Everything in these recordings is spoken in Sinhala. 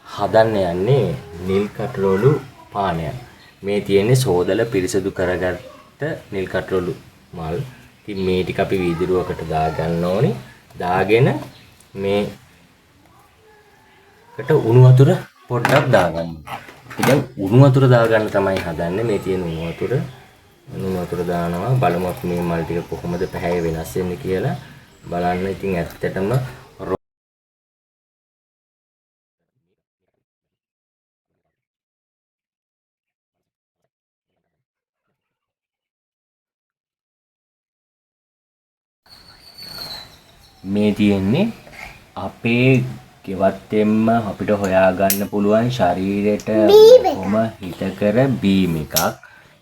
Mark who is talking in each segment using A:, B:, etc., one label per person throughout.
A: හදන්න යන්නේ නිල් කටරොළු පානයක්. මේ තියෙන්නේ සෝදලා පිරිසිදු කරගත්ත නිල් කටරොළු මල්. ඉතින් මේ ටික අපි වීදුරුවකට දාගන්න ඕනේ. දාගෙන මේකට උණු වතුර පොඩ්ඩක් දාගන්න. ඉතින් උණු වතුර දාගන්න තමයි හදන්නේ. මේ තියෙන උණු වතුර දානවා. බලමු අපි මේ මල් ටික කොහොමද පැහැය වෙනස් වෙන්නේ කියලා බලන්න. ඉතින් ඇත්තටම මේ තියෙන්නේ අපේ ගෙවත්තෙන්ම අපිට හොයාගන්න පුළුවන් ශරීරයට බොහොම හිතකර බීම් එකක්.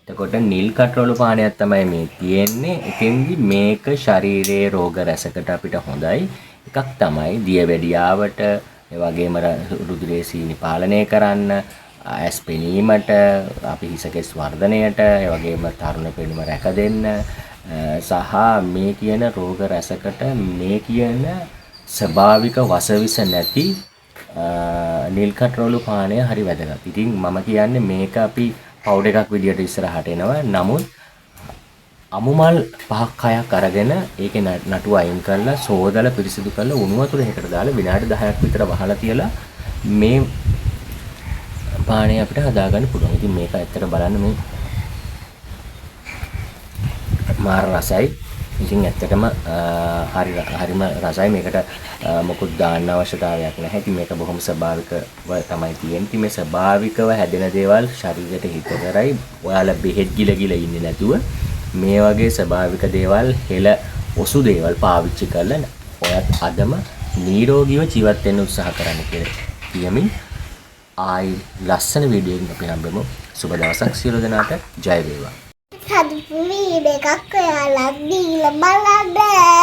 A: එතකොට නිල් කටරොළු පානයක් තමයි මේ තියෙන්නේ. එතෙන්දි මේක ශරීරයේ රෝග රැසකට අපිට හොඳයි. එකක් තමයි දියවැඩියාවට, ඒ වගේම රුධිරයේ සීනි පාලනය කරන්න, ඇස් පෙනීමට, අපි හිසකෙස් වර්ධනයට, ඒ වගේම තරුණ පෙනුම රැක දෙන්න සහ මේ කියන රෝග රැසකට මේ කියන ස්වභාවික වසවිස නැති නිල් කටරොළු පානය හරි වැදගත්. ඉතින් මම කියන්නේ මේක අපි පවුඩර් එකක් විදියට ඉස්සරහට එනවා. නමුත් අමු මල් 5ක් 6ක් අරගෙන ඒකේ නටු අයින් කරලා සෝදලා පිරිසිදු කරලා උණු වතුර එකකට දාලා විනාඩි 10ක් විතර වහලා තියලා මේ පානය අපිට හදාගන්න පුළුවන්. ඉතින් මේක ඇත්තට බලන්න මේ මාර රසයි. ඉතින් ඇත්තටම හරිම රසයි. මේකට මොකුත් දාන්න අවශ්‍යතාවයක් නැහැ. ඉතින් මේක බොහොම ස්වභාවිකව තමයි තියෙන්නේ. මේ ස්වභාවිකව හැදෙන දේවල් ශරීරයට හිතකරයි. ඔයාලා බෙහෙත් ගිල ඉන්නේ නැතුව මේ වගේ ස්වභාවික දේවල් හෙළ ඔසු දේවල් පාවිච්චි කරලා ඔයත් අදම නිරෝගීව ජීවත් වෙන්න උත්සාහ කරන්න කියලා කියමින් ආයි ලස්සන වීඩියෝ එකකින් අපි හම්බෙමු. සුබ දවසක් සියලු දෙනාට ජය වේවා.
B: හදපු වීඩියෝ එකක් ඔයාලා දීලා බලන්න.